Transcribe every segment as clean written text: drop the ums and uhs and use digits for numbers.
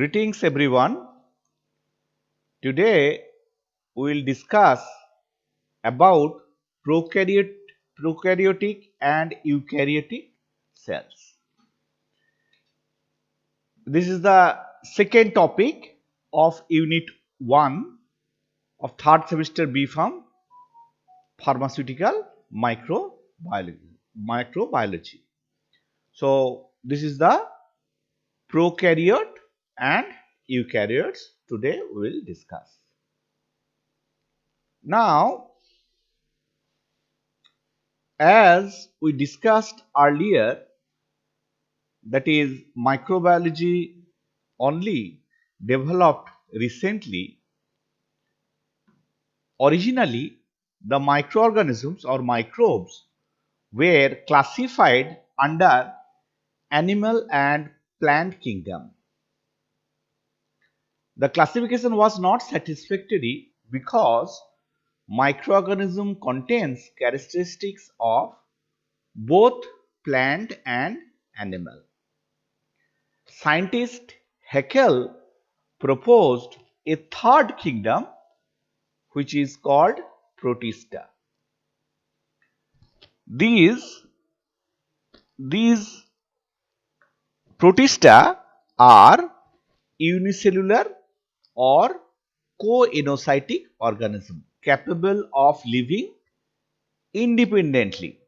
Greetings everyone. Today we will discuss about prokaryotic and eukaryotic cells. This is the second topic of Unit 1 of third semester B Pharm Pharmaceutical Microbiology. So this is the prokaryote and eukaryotes today we will discuss. Now, as we discussed earlier, that is microbiology only developed recently. Originally, the microorganisms or microbes were classified under animal and plant kingdom. The classification was not satisfactory because microorganism contains characteristics of both plant and animal. Scientist Haeckel proposed a third kingdom which is called Protista. These Protista are unicellular or coenocytic organism capable of living independently.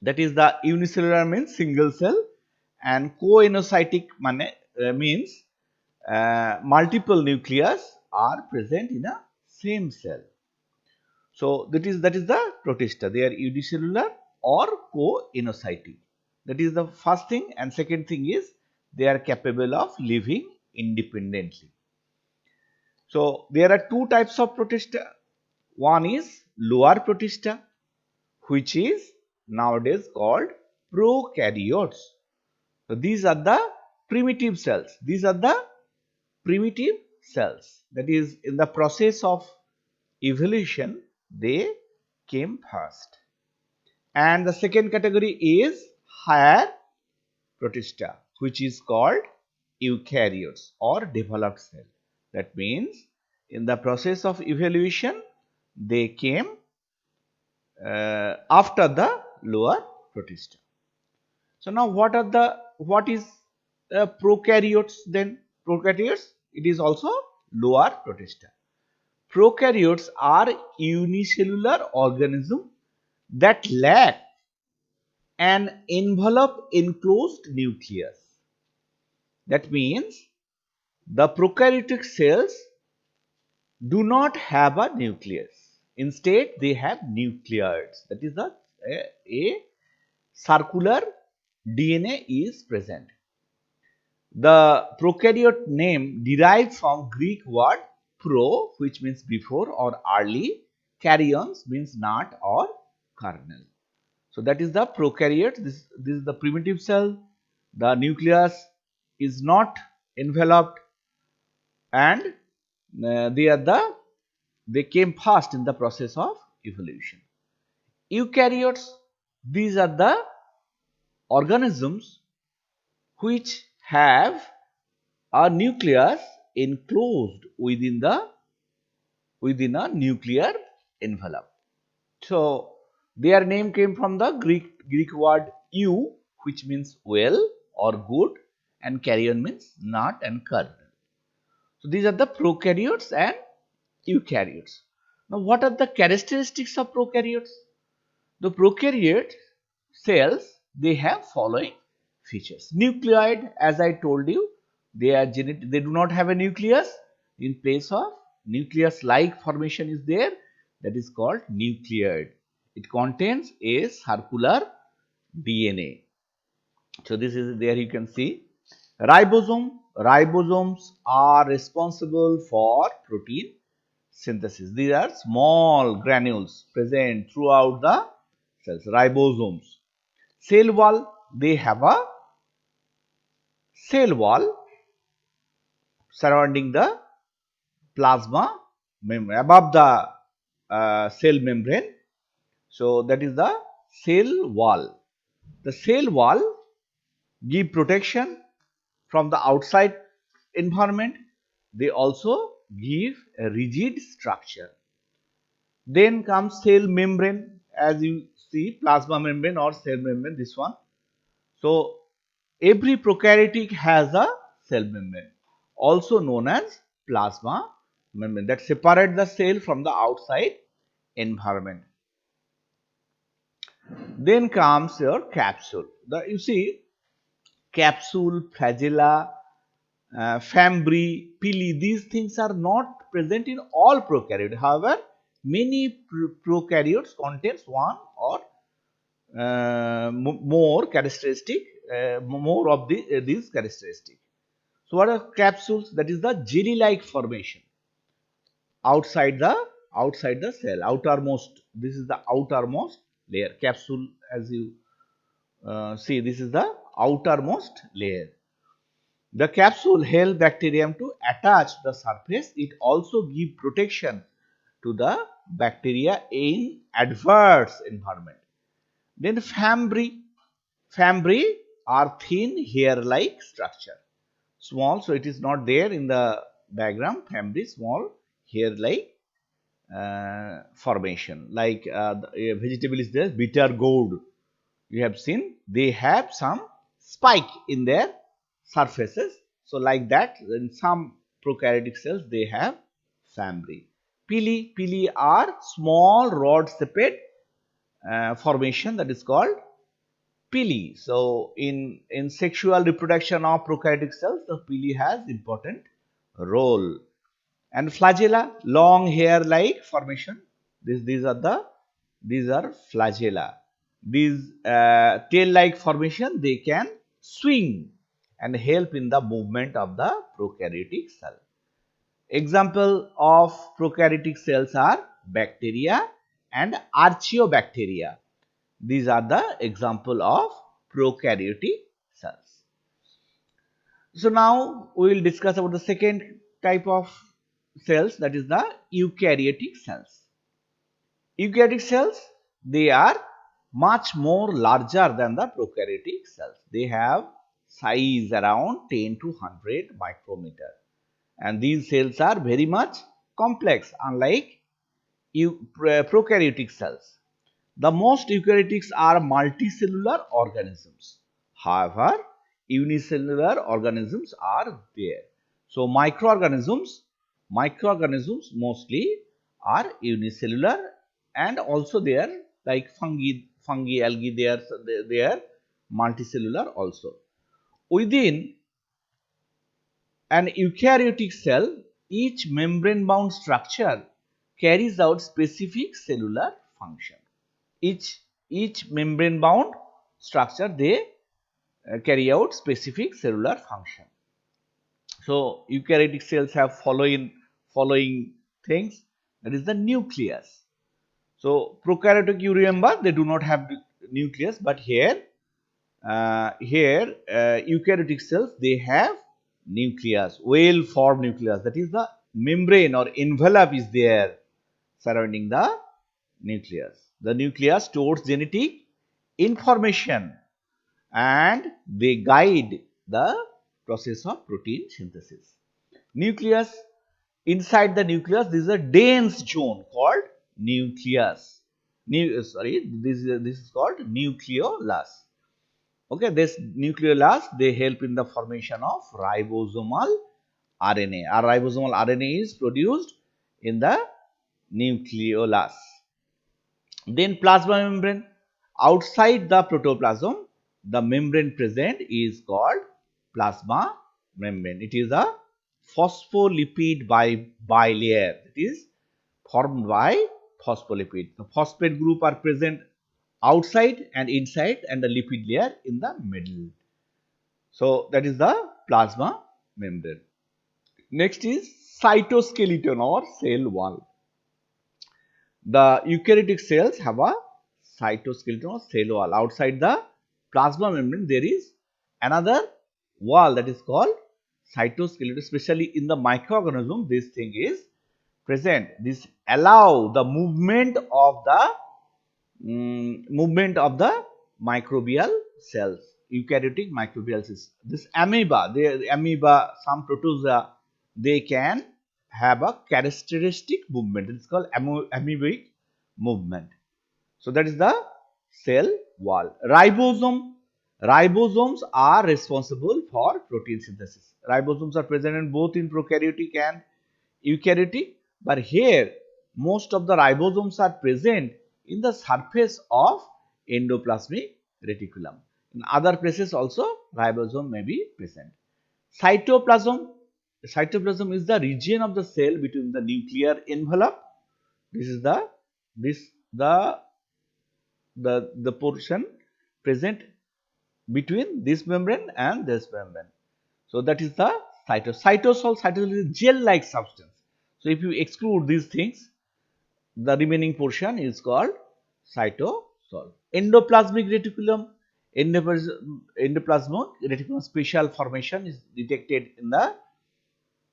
That is, the unicellular means single cell and coenocytic means multiple nucleus are present in a same cell. So that is the protista. They are unicellular or coenocytic. That is the first thing, and second thing is they are capable of living independently. So there are two types of protista. One is lower protista, which is nowadays called prokaryotes. So these are the primitive cells. These are the primitive cells. That is, in the process of evolution, they came first. And the second category is higher protista, which is called eukaryotes or developed cell. That means in the process of evolution, they came after the lower protista. So now what is prokaryotes then? Prokaryotes, it is also lower protista. Prokaryotes are unicellular organisms that lack an envelope enclosed nucleus. That means the prokaryotic cells do not have a nucleus. Instead, they have nucleoids. That is a circular DNA is present. The prokaryote name derived from Greek word pro, which means before or early, karyons means nut or kernel. So that is the prokaryote. This is the primitive cell. The nucleus is not enveloped, and they came first in the process of evolution. Eukaryotes, these are the organisms which have a nucleus enclosed within a nuclear envelope. So their name came from the Greek word eu, which means well or good, and karyon means nut and kernel. So these are the prokaryotes and eukaryotes. Now what are the characteristics of prokaryotes? The prokaryote cells, they have following features. Nucleoid, as I told you, they do not have a nucleus. In place of nucleus like formation is there, that is called nucleoid. It contains a circular DNA. So this is there, you can see ribosome. Ribosomes are responsible for protein synthesis. These are small granules present throughout the cells, ribosomes. Cell wall, they have a cell wall surrounding the plasma membrane, above the cell membrane. So that is the cell wall. The cell wall give protection from the outside environment, they also give a rigid structure. Then comes cell membrane, as you see, plasma membrane or cell membrane, this one. So every prokaryotic has a cell membrane, also known as plasma membrane, that separate the cell from the outside environment. Then comes your capsule. You see, capsule, flagella, fambry, pili, these things are not present in all prokaryotes. However, many prokaryotes contains one or more characteristic, more of these characteristics. So what are capsules? That is the jelly-like formation outside the cell, outermost. This is the outermost layer. Capsule, as you see, this is the outermost layer. The capsule helps bacterium to attach the surface. It also gives protection to the bacteria in adverse environment. Then fambry. Fambry are thin hair-like structure. Small, so it is not there in the diagram. Fambry, small hair-like formation. Like the vegetable is there, bitter gourd. You have seen they have some spike in their surfaces. So like that, in some prokaryotic cells they have fambry. Pili are small rod-shaped formation, that is called pili. So in sexual reproduction of prokaryotic cells, the pili has important role. And flagella, long hair-like formation. These are flagella. These tail-like formation, they can swing and help in the movement of the prokaryotic cell. Example of prokaryotic cells are bacteria and archaeobacteria. These are the example of prokaryotic cells. So now we will discuss about the second type of cells, that is the eukaryotic cells. Eukaryotic cells, they are much more larger than the prokaryotic cells. They have size around 10 to 100 micrometer, and these cells are very much complex, unlike prokaryotic cells. The most eukaryotics are multicellular organisms. However, unicellular organisms are there. So microorganisms mostly are unicellular, and also they are like fungi, algae, they are multicellular also. Within an eukaryotic cell, each membrane bound structure carries out specific cellular function. Each membrane bound structure, they carry out specific cellular function. So eukaryotic cells have following things, that is the nucleus. So prokaryotic, you remember, they do not have nucleus, but here eukaryotic cells, they have nucleus, well formed nucleus, that is the membrane or envelope is there surrounding the nucleus. The nucleus stores genetic information and they guide the process of protein synthesis. Nucleus, inside the nucleus, this is a dense zone called nucleus. This is called nucleolus. Okay, this nucleolus, they help in the formation of ribosomal RNA. Our ribosomal RNA is produced in the nucleolus. Then plasma membrane. Outside the protoplasm, the membrane present is called plasma membrane. It is a phospholipid bilayer. It is formed by phospholipid. The phosphate group are present outside and inside, and the lipid layer in the middle. So that is the plasma membrane. Next is cytoskeleton or cell wall. The eukaryotic cells have a cytoskeleton or cell wall. Outside the plasma membrane, there is another wall that is called cytoskeleton. Especially in the microorganism, this thing is present. This allow the movement of the microbial cells. eukaryotic microbial system. This amoeba, some protozoa, they can have a characteristic movement. It's called amoebic movement. So that is the cell wall. Ribosomes are responsible for protein synthesis. Ribosomes are present in both in prokaryotic and eukaryotic, but here most of the ribosomes are present in the surface of endoplasmic reticulum. In other places also ribosome may be present. Cytoplasm. Cytoplasm is the region of the cell between the nuclear envelope. This is the portion present between this membrane and this membrane. So that is the cytosol. Cytosol is gel-like substance. So if you exclude these things, the remaining portion is called cytosol. Endoplasmic reticulum. Endoplasmic reticulum special formation is detected in the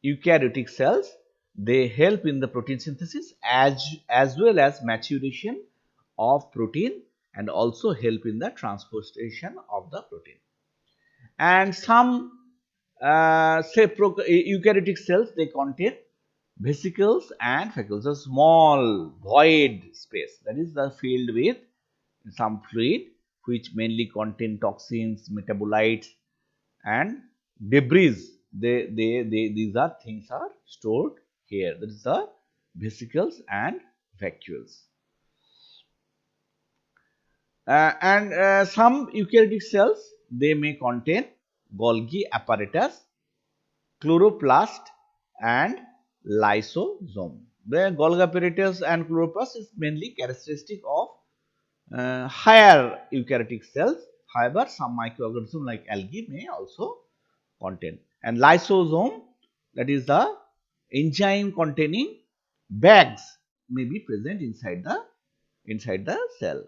eukaryotic cells. They help in the protein synthesis as well as maturation of protein and also help in the transportation of the protein. And some eukaryotic cells, they contain vesicles and vacuoles, a small void space that is filled with some fluid which mainly contain toxins, metabolites and debris. These are things are stored here. That is the vesicles and vacuoles. Some eukaryotic cells, they may contain Golgi apparatus, chloroplast and lysosome. The Golgi apparatus and chloroplast is mainly characteristic of higher eukaryotic cells. However, some microorganisms like algae may also contain. And lysosome, that is the enzyme containing bags, may be present inside the cell.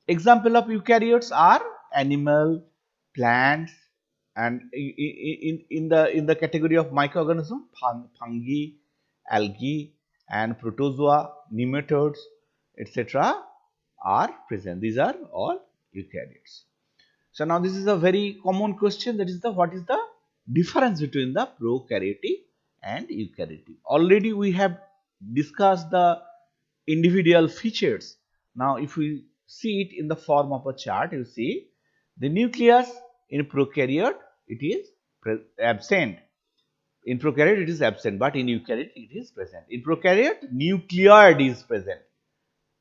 Example of eukaryotes are animal, plants, and in the category of microorganism, fungi, algae, and protozoa, nematodes, etc. are present. These are all eukaryotes. So now this is a very common question, that is what is the difference between the prokaryotic and eukaryotic. Already we have discussed the individual features. Now if we see it in the form of a chart, you see the nucleus in prokaryote, it is absent. In prokaryote it is absent, but in eukaryote it is present. In prokaryote nucleoid is present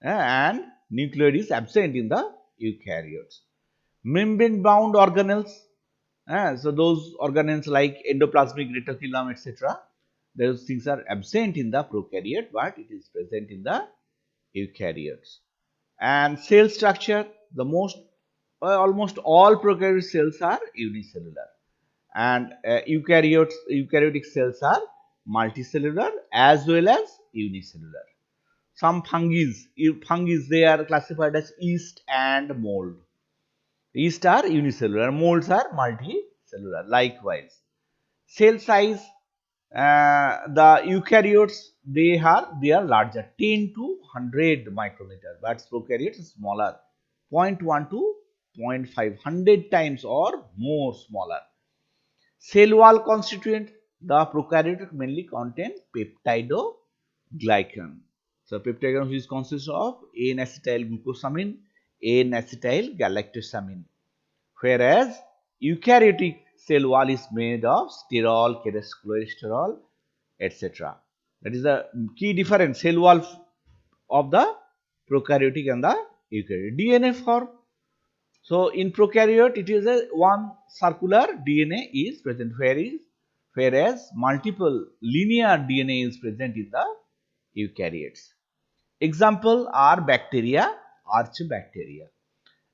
and nucleoid is absent in the eukaryotes. Membrane bound organelles, so those organelles like endoplasmic reticulum, etc., those things are absent in the prokaryote, but it is present in the eukaryotes. And cell structure, the almost all prokaryotic cells are unicellular, and eukaryotic cells are multicellular as well as unicellular. Some fungi, they are classified as yeast and mold. Yeast are unicellular, molds are multicellular. Likewise, cell size, the eukaryotes, they are larger, 10 to 100 micrometer, but prokaryotes is smaller, 0.1 to 0.5, 100 times or more smaller. Cell wall constituent, the prokaryotic mainly contain peptidoglycan. So peptidoglycan, which consists of N-acetyl glucosamine, N-acetyl galactosamine, whereas eukaryotic cell wall is made of sterol, cholesterol, etc. That is the key difference, cell wall of the prokaryotic and the eukaryotic. DNA form. So in prokaryote it is a one circular DNA is present, whereas multiple linear DNA is present in the eukaryotes. Example are bacteria, archaebacteria,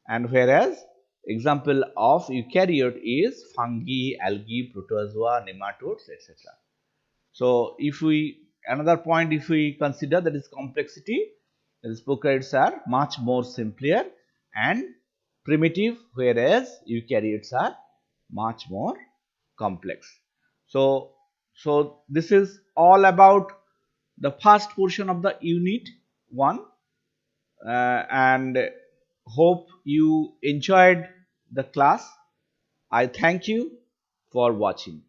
and whereas example of eukaryote is fungi, algae, protozoa, nematodes, etc. So if we another point, if we consider, that is complexity, that is prokaryotes are much more simpler and primitive, whereas eukaryotes are much more complex. So this is all about the first portion of the unit 1, and hope you enjoyed the class. I thank you for watching.